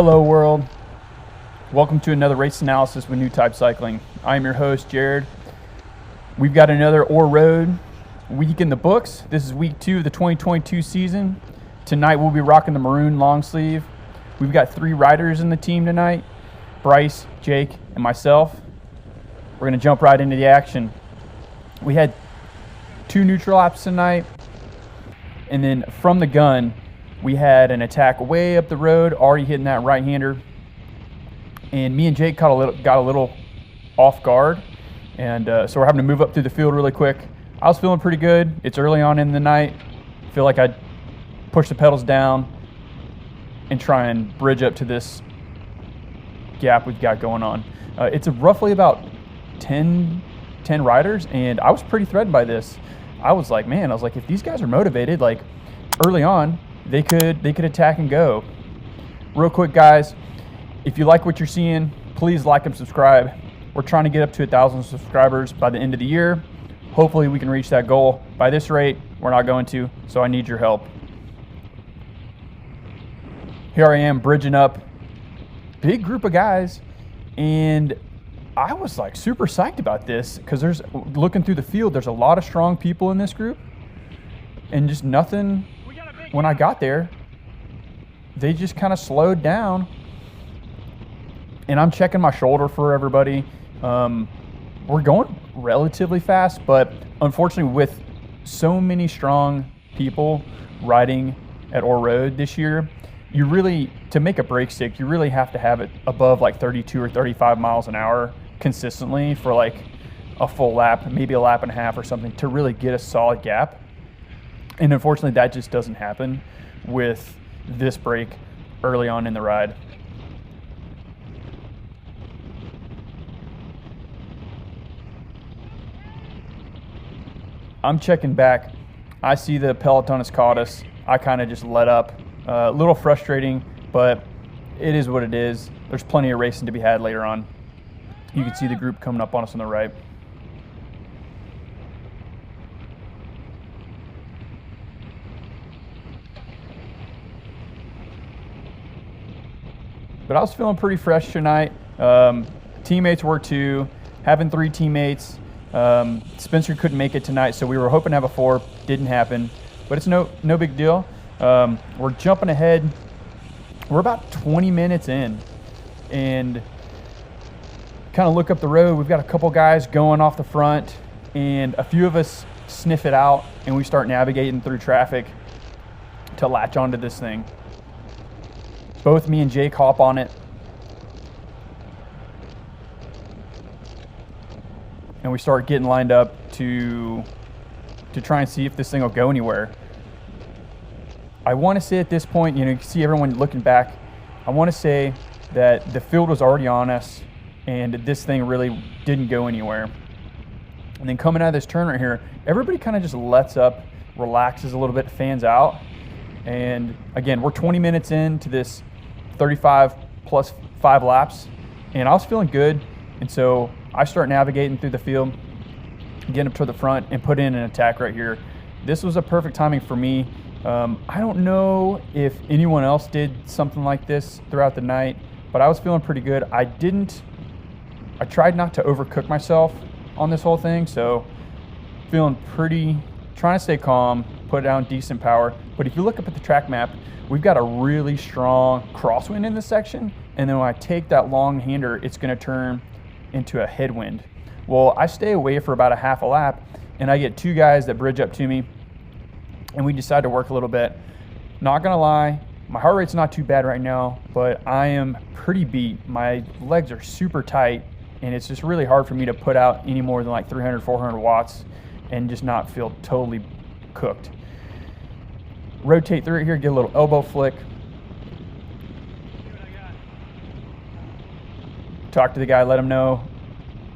Hello world, welcome to another race analysis with Newtype Cycling. I am your host Jared. We've got another Ore Road week in the books. This is week 2 of the 2022 season. Tonight we'll be rocking the maroon long sleeve. We've got 3 riders in the team tonight, Bryce, Jake, and myself. We're going to jump right into the action. We had 2 neutral laps tonight, and then from the gun we had an attack way up the road, already hitting that right-hander, and me and Jake got a little off guard, and so we're having to move up through the field really quick. I was feeling pretty good. It's early on in the night. I feel like I'd push the pedals down and try and bridge up to this gap we've got going on. It's roughly about 10 riders, and I was pretty threatened by this. I was like, if these guys are motivated, like early on, they could attack and go. Real quick, guys, if you like what you're seeing, please like and subscribe. We're trying to get up to 1,000 subscribers by the end of the year. Hopefully we can reach that goal. By this rate, we're not going to, so I need your help. Here I am bridging up, big group of guys, and I was like super psyched about this because looking through the field, there's a lot of strong people in this group, and just nothing. When I got there, they just kind of slowed down, and I'm checking my shoulder for everybody. We're going relatively fast, but unfortunately with so many strong people riding at Ore Road this year, you really, to make a break stick, you really have to have it above like 32 or 35 miles an hour consistently for like a full lap, maybe a lap and a half or something, to really get a solid gap. And unfortunately, that just doesn't happen with this break early on in the ride. I'm checking back. I see the peloton has caught us. I kind of just let up. A little frustrating, but it is what it is. There's plenty of racing to be had later on. You can see the group coming up on us on the right. But I was feeling pretty fresh tonight. Teammates were too. Having 3 teammates. Spencer couldn't make it tonight, so we were hoping to have a 4. Didn't happen, but it's no big deal. We're jumping ahead. We're about 20 minutes in, and kind of look up the road. We've got a couple guys going off the front, and a few of us sniff it out, and we start navigating through traffic to latch onto this thing. Both me and Jake hop on it, and we start getting lined up to try and see if this thing will go anywhere. I want to say at this point, you can see everyone looking back. I want to say that the field was already on us, and this thing really didn't go anywhere. And then coming out of this turn right here, everybody kind of just lets up, relaxes a little bit, fans out. And again, we're 20 minutes into this 35 plus 5 laps, and I was feeling good. And so I start navigating through the field, getting up to the front, and put in an attack right here. This was a perfect timing for me. I don't know if anyone else did something like this throughout the night, but I was feeling pretty good. I tried not to overcook myself on this whole thing, so feeling trying to stay calm, put down decent power. But if you look up at the track map, we've got a really strong crosswind in this section, and then when I take that long hander, it's going to turn into a headwind. Well, I stay away for about a half a lap, and I get 2 guys that bridge up to me, and we decide to work a little bit. Not gonna lie, my heart rate's not too bad right now, but I am pretty beat. My legs are super tight, and it's just really hard for me to put out any more than like 300, 400 watts and just not feel totally cooked. Rotate through it here, get a little elbow flick. Talk to the guy, let him know,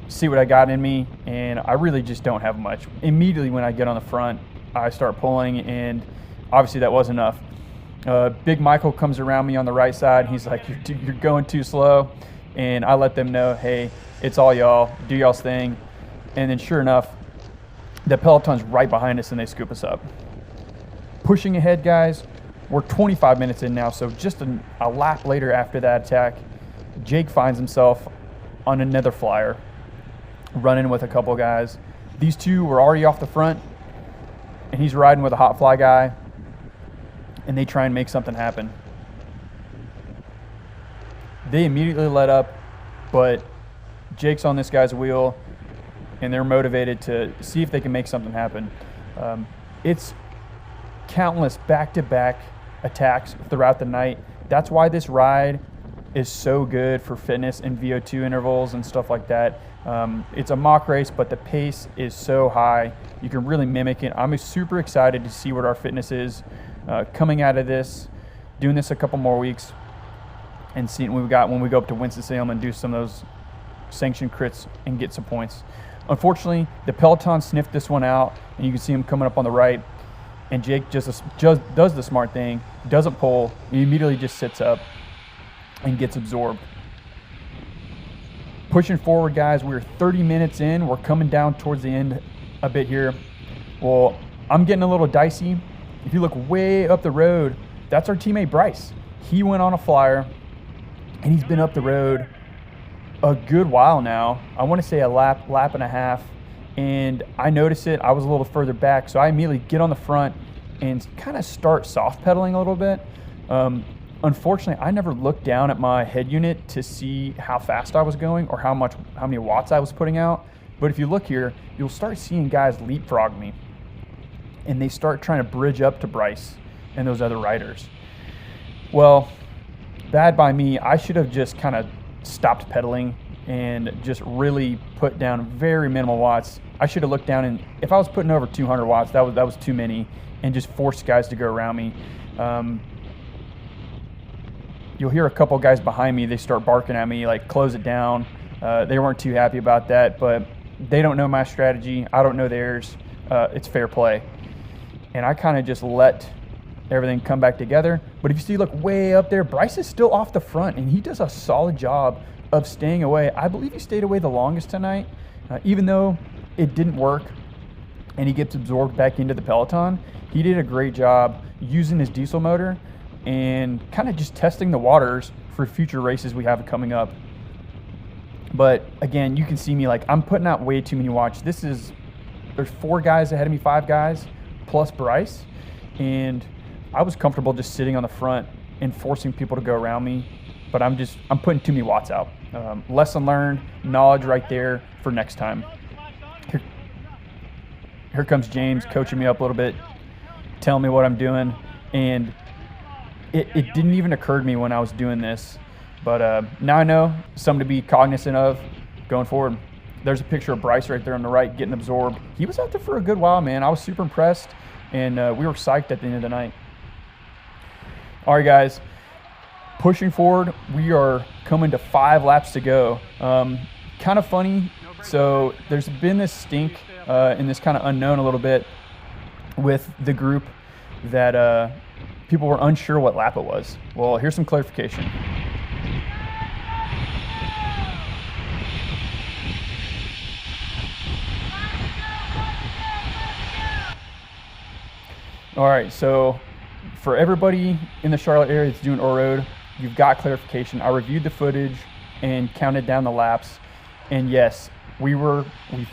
see what I got in me, and I really just don't have much. Immediately when I get on the front, I start pulling, and obviously that wasn't enough. Big Michael comes around me on the right side. He's like, you're going too slow. And I let them know, hey, it's all y'all, do y'all's thing. And then sure enough, the peloton's right behind us and they scoop us up. Pushing ahead, guys, We're 25 minutes in now, so just a lap later after that attack, Jake finds himself on another flyer, running with a couple guys. These two were already off the front, and he's riding with a hot fly guy, and they try and make something happen. They immediately let up, but Jake's on this guy's wheel, and they're motivated to see if they can make something happen. It's countless back-to-back attacks throughout the night. That's why this ride is so good for fitness and VO2 intervals and stuff like that. It's a mock race, but the pace is so high. You can really mimic it. I'm super excited to see what our fitness is coming out of this, doing this a couple more weeks, and seeing what we got when we go up to Winston-Salem and do some of those sanctioned crits and get some points. Unfortunately, the peloton sniffed this one out, and you can see him coming up on the right, and Jake just does the smart thing, doesn't pull, he immediately just sits up and gets absorbed. Pushing forward, guys, we're 30 minutes in. We're coming down towards the end a bit here. Well, I'm getting a little dicey. If you look way up the road, that's our teammate Bryce. He went on a flyer, and he's been up the road a good while now. I want to say a lap and a half, and I noticed it. I was a little further back, so I immediately get on the front and kind of start soft pedaling a little bit. Unfortunately, I never looked down at my head unit to see how fast I was going or how many watts I was putting out. But if you look here, you'll start seeing guys leapfrog me, and they start trying to bridge up to Bryce and those other riders. Well, bad by me. I should have just kind of stopped pedaling and just really put down very minimal watts. I should have looked down, and if I was putting over 200 watts, that was too many, and just forced guys to go around me. You'll hear a couple guys behind me, they start barking at me, like, close it down. They weren't too happy about that, but they don't know my strategy. I don't know theirs. It's fair play. And I kind of just let everything come back together. But if you see, look way up there, Bryce is still off the front, and he does a solid job of staying away. I believe he stayed away the longest tonight, even though it didn't work and he gets absorbed back into the peloton. He did a great job using his diesel motor and kind of just testing the waters for future races we have coming up. But again, you can see me, like, I'm putting out way too many watts. There's 4 guys ahead of me, 5 guys plus Bryce, and I was comfortable just sitting on the front and forcing people to go around me, but I'm putting too many watts out. Lesson learned, knowledge right there for next time. Here comes James coaching me up a little bit, telling me what I'm doing, and it didn't even occur to me when I was doing this, but now I know something to be cognizant of going forward. There's a picture of Bryce right there on the right getting absorbed. He was out there for a good while, man. I was super impressed, and we were psyched at the end of the night. All right, guys, pushing forward. We are coming to 5 laps to go. Kind of funny. So there's been this stink and this kind of unknown a little bit with the group that people were unsure what lap it was. Well, here's some clarification. All right, so for everybody in the Charlotte area that's doing O-Road, you've got clarification. I reviewed the footage and counted down the laps, and yes, we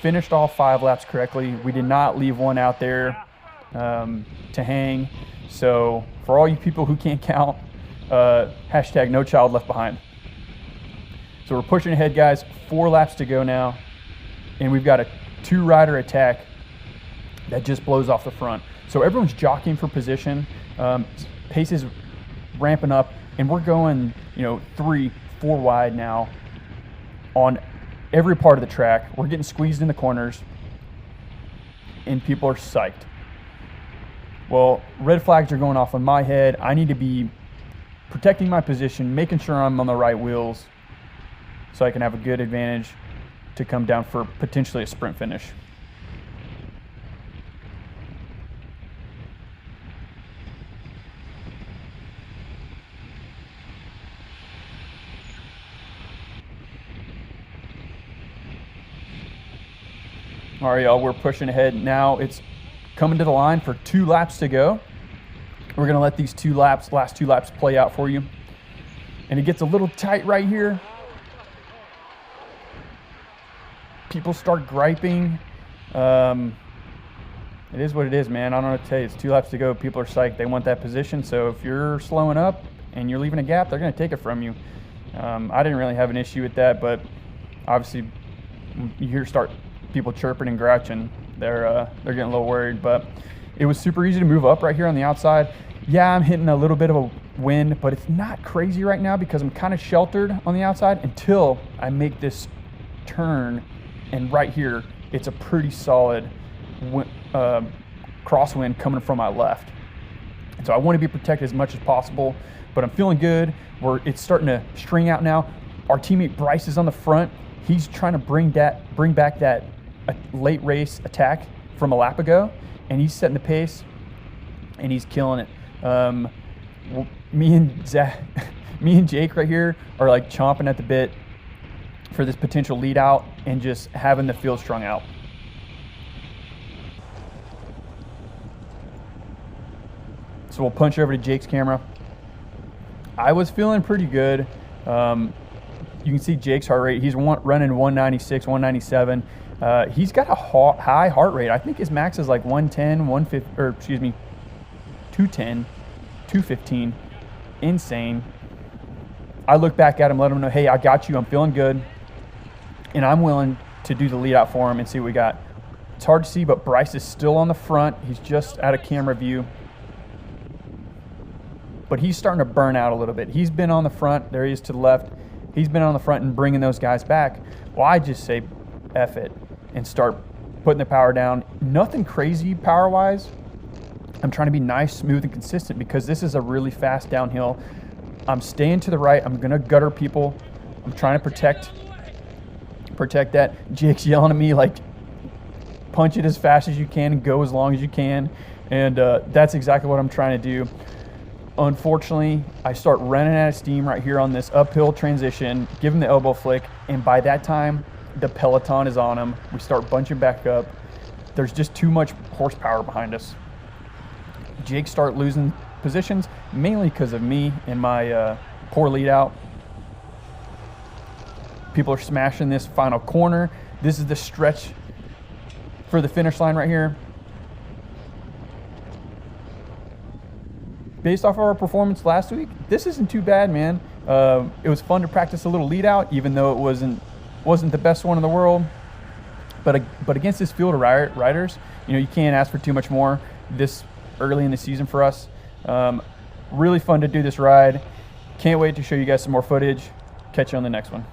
finished all 5 laps correctly. We did not leave one out there to hang. So for all you people who can't count, hashtag no child left behind. So we're pushing ahead, guys. 4 laps to go now, and we've got a 2-rider attack that just blows off the front. So everyone's jockeying for position. Pace is ramping up, and we're going, 3-4 wide now on every part of the track. We're getting squeezed in the corners, and people are psyched. Well, red flags are going off on my head. I need to be protecting my position, making sure I'm on the right wheels so I can have a good advantage to come down for potentially a sprint finish. All right, y'all, we're pushing ahead now. It's coming to the line for 2 laps to go. We're going to let these last two laps play out for you. And it gets a little tight right here. People start griping. It is what it is, man. I don't know what to tell you. It's 2 laps to go. People are psyched. They want that position. So if you're slowing up and you're leaving a gap, they're going to take it from you. I didn't really have an issue with that, but obviously you hear people chirping and grouching. They're getting a little worried, but it was super easy to move up right here on the outside. Yeah, I'm hitting a little bit of a wind, but it's not crazy right now because I'm kind of sheltered on the outside until I make this turn. And right here, it's a pretty solid crosswind coming from my left. So I want to be protected as much as possible, but I'm feeling good. It's starting to string out now. Our teammate Bryce is on the front. He's trying to bring back that late race attack from a lap ago, and he's setting the pace, and he's killing it. Me and Jake right here are like chomping at the bit for this potential lead out and just having the field strung out. So we'll punch over to Jake's camera. I was feeling pretty good. You can see Jake's heart rate. He's running 196, 197. He's got a high heart rate. I think his max is like 110, 150, or excuse me, 210, 215. Insane. I look back at him, let him know, hey, I got you. I'm feeling good. And I'm willing to do the lead out for him and see what we got. It's hard to see, but Bryce is still on the front. He's just out of camera view. But he's starting to burn out a little bit. He's been on the front. There he is to the left. He's been on the front and bringing those guys back. Well, I just say F it and start putting the power down. Nothing crazy power-wise. I'm trying to be nice, smooth, and consistent because this is a really fast downhill. I'm staying to the right. I'm going to gutter people. I'm trying to protect that. Jake's yelling at me like, punch it as fast as you can and go as long as you can. And that's exactly what I'm trying to do. Unfortunately, I start running out of steam right here on this uphill transition, give him the elbow flick, and by that time, the peloton is on him. We start bunching back up. There's just too much horsepower behind us. Jake start losing positions, mainly because of me and my poor lead out. People are smashing this final corner. This is the stretch for the finish line right here. Based off of our performance last week, this isn't too bad, man. It was fun to practice a little lead out, even though it wasn't the best one in the world. But against this field of riders, you can't ask for too much more this early in the season for us. Really fun to do this ride. Can't wait to show you guys some more footage. Catch you on the next one.